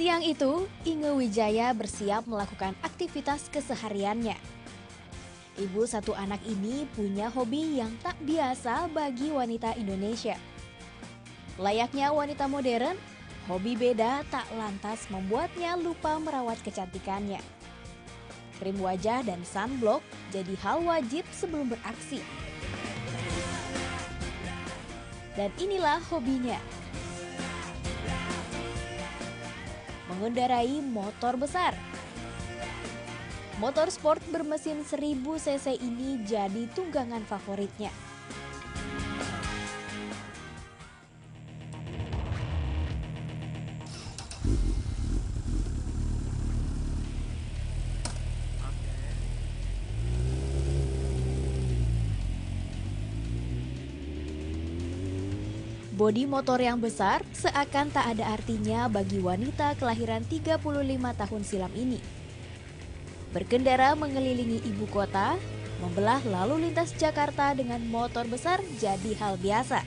Siang itu, Inge Wijaya bersiap melakukan aktivitas kesehariannya. Ibu satu anak ini punya hobi yang tak biasa bagi wanita Indonesia. Layaknya wanita modern, hobi beda tak lantas membuatnya lupa merawat kecantikannya. Krim wajah dan sunblock jadi hal wajib sebelum beraksi. Dan inilah hobinya. Mengendarai motor besar. Motor sport bermesin 1000 cc ini jadi tunggangan favoritnya. Bodi motor yang besar seakan tak ada artinya bagi wanita kelahiran 35 tahun silam ini. Berkendara mengelilingi ibu kota, membelah lalu lintas Jakarta dengan motor besar jadi hal biasa.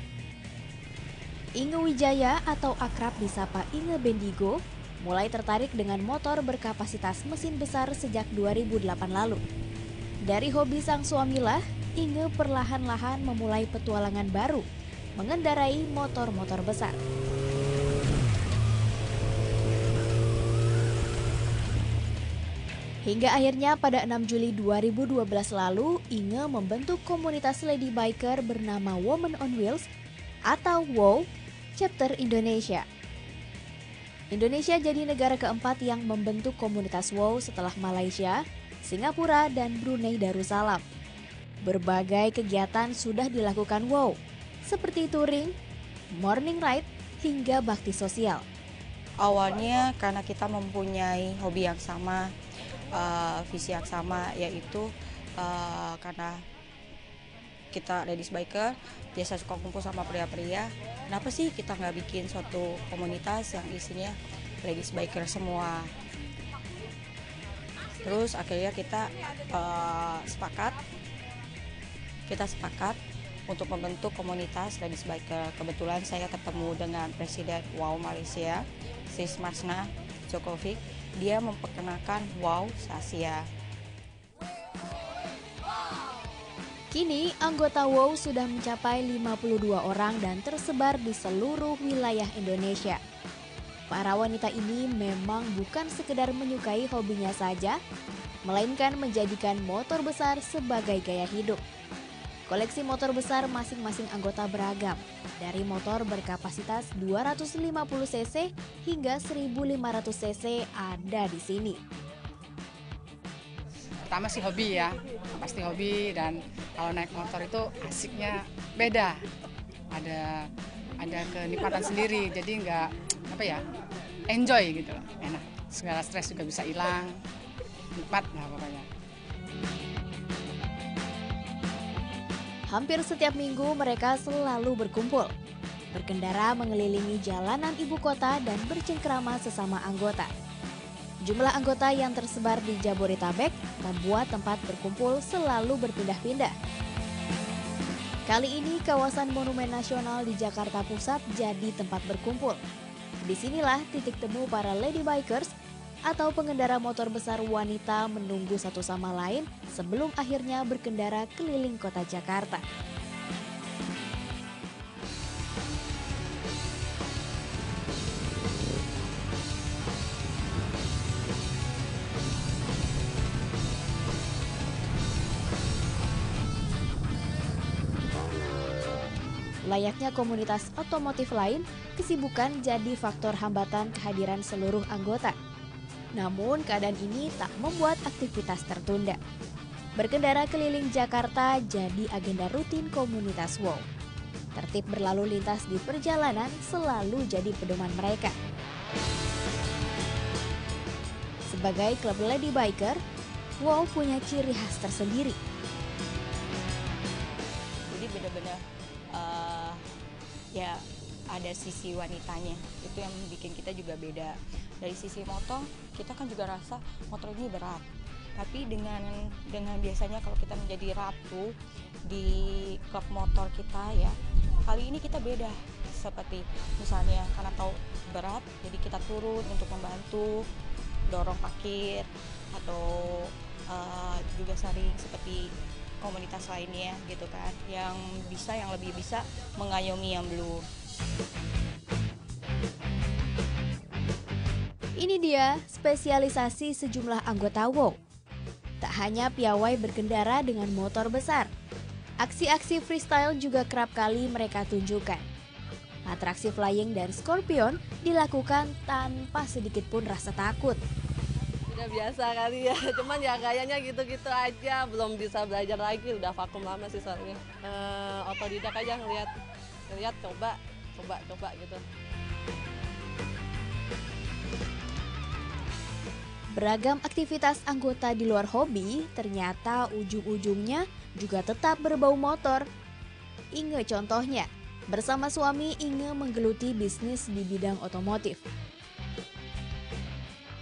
Inge Wijaya atau akrab disapa Inge Bendigo mulai tertarik dengan motor berkapasitas mesin besar sejak 2008 lalu. Dari hobi sang suamilah, Inge perlahan-lahan memulai petualangan baru, mengendarai motor-motor besar. Hingga akhirnya pada 6 Juli 2012 lalu, Inge membentuk komunitas lady biker bernama Women on Wheels atau WOW Chapter Indonesia. Indonesia jadi negara keempat yang membentuk komunitas WOW setelah Malaysia, Singapura, dan Brunei Darussalam. Berbagai kegiatan sudah dilakukan WOW, seperti touring, morning ride, hingga bakti sosial. Awalnya karena kita mempunyai hobi yang sama, visi yang sama, yaitu karena kita ladies biker, biasa suka kumpul sama pria-pria. Kenapa sih kita nggak bikin suatu komunitas yang isinya ladies biker semua? Terus akhirnya kita sepakat untuk membentuk komunitas ladies biker. Kebetulan saya ketemu dengan Presiden WOW Malaysia, Sis Marsna Djokovic. Dia memperkenalkan WOW Asia. Kini anggota WOW sudah mencapai 52 orang dan tersebar di seluruh wilayah Indonesia. Para wanita ini memang bukan sekedar menyukai hobinya saja, melainkan menjadikan motor besar sebagai gaya hidup. Koleksi motor besar masing-masing anggota beragam, dari motor berkapasitas 250 cc hingga 1500 cc ada di sini. Pertama sih hobi ya, pasti hobi, dan kalau naik motor itu asiknya beda. Ada kenikmatan sendiri, jadi nggak enjoy gitu, enak. Segala stres juga bisa hilang, nikmat lah pokoknya. Hampir setiap minggu mereka selalu berkumpul, berkendara mengelilingi jalanan ibu kota dan bercengkrama sesama anggota. Jumlah anggota yang tersebar di Jabodetabek membuat tempat berkumpul selalu berpindah-pindah. Kali ini kawasan Monumen Nasional di Jakarta Pusat jadi tempat berkumpul. Disinilah titik temu para lady bikers atau pengendara motor besar wanita menunggu satu sama lain sebelum akhirnya berkendara keliling kota Jakarta. Layaknya komunitas otomotif lain, kesibukan jadi faktor hambatan kehadiran seluruh anggota. Namun keadaan ini tak membuat aktivitas tertunda. Berkendara keliling Jakarta jadi agenda rutin komunitas WOW. Tertib berlalu lintas di perjalanan selalu jadi pedoman mereka. Sebagai klub lady biker, WOW punya ciri khas tersendiri. Jadi benar-benar ya ada sisi wanitanya, itu yang bikin kita juga beda. Dari sisi motor, kita kan juga rasa motor ini berat, tapi dengan biasanya kalau kita menjadi ratu di klub motor kita ya, kali ini kita beda. seperti misalnya karena tahu berat, jadi kita turun untuk membantu dorong parkir atau juga sering seperti komunitas lainnya gitu kan, yang lebih bisa mengayomi yang belum. Ini dia spesialisasi sejumlah anggota WOW. Tak hanya piawai berkendara dengan motor besar, aksi-aksi freestyle juga kerap kali mereka tunjukkan. Atraksi flying dan scorpion dilakukan tanpa sedikit pun rasa takut. Udah biasa kali ya, cuman ya gayanya gitu-gitu aja, belum bisa belajar lagi, udah vakum lama sih soalnya. Otodidak aja ngeliat coba gitu. Beragam aktivitas anggota di luar hobi ternyata ujung-ujungnya juga tetap berbau motor. Inge contohnya, bersama suami Inge menggeluti bisnis di bidang otomotif.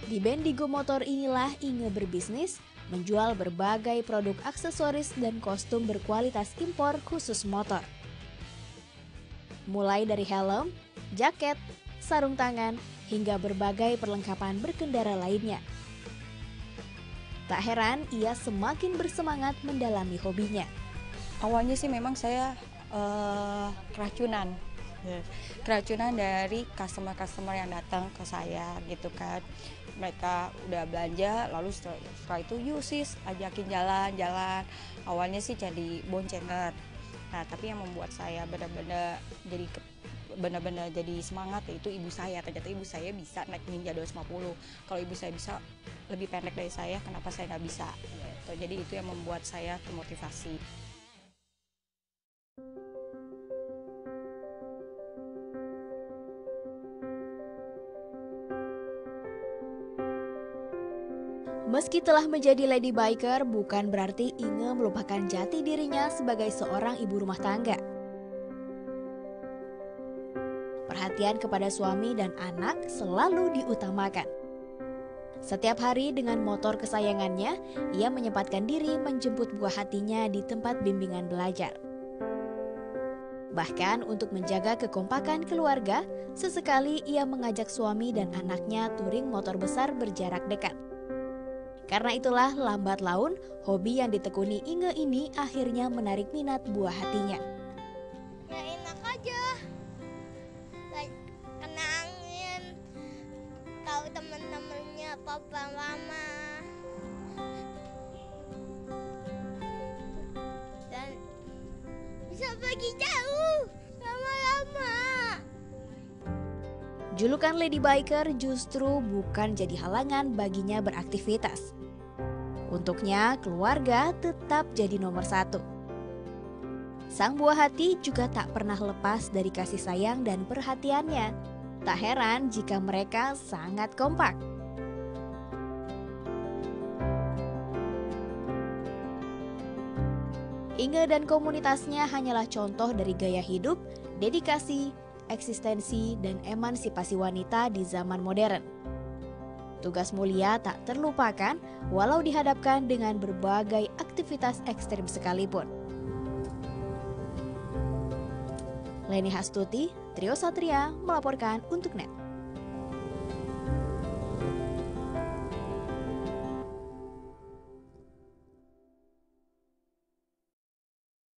Di Bendigo Motor inilah Inge berbisnis, menjual berbagai produk aksesoris dan kostum berkualitas impor khusus motor. Mulai dari helm, jaket, sarung tangan, hingga berbagai perlengkapan berkendara lainnya. Tak heran ia semakin bersemangat mendalami hobinya. Awalnya sih memang saya keracunan dari customer yang datang ke saya gitu kan. Mereka udah belanja, lalu setelah itu yuk sis ajakin jalan. Awalnya sih jadi boncener. Nah tapi yang membuat saya benar-benar jadi semangat yaitu ibu saya. Ternyata ibu saya bisa naik Ninja 250. Kalau ibu saya bisa lebih pendek dari saya, kenapa saya nggak bisa? Jadi itu yang membuat saya termotivasi. Meski telah menjadi lady biker, bukan berarti Inge melupakan jati dirinya sebagai seorang ibu rumah tangga. Perhatian kepada suami dan anak selalu diutamakan. Setiap hari dengan motor kesayangannya, ia menyempatkan diri menjemput buah hatinya di tempat bimbingan belajar. Bahkan untuk menjaga kekompakan keluarga, sesekali ia mengajak suami dan anaknya touring motor besar berjarak dekat. Karena itulah lambat laun, hobi yang ditekuni Inge ini akhirnya menarik minat buah hatinya. Ya enak aja, kenangin, tahu teman-temannya papa mama, dan bisa pergi jauh lama-lama. Julukan lady biker justru bukan jadi halangan baginya beraktivitas. Untuknya, keluarga tetap jadi nomor satu. Sang buah hati juga tak pernah lepas dari kasih sayang dan perhatiannya. Tak heran jika mereka sangat kompak. Inge dan komunitasnya hanyalah contoh dari gaya hidup, dedikasi, eksistensi, dan emansipasi wanita di zaman modern. Tugas mulia tak terlupakan walau dihadapkan dengan berbagai aktivitas ekstrim sekalipun. Leni Hastuti, Trio Satria melaporkan untuk NET.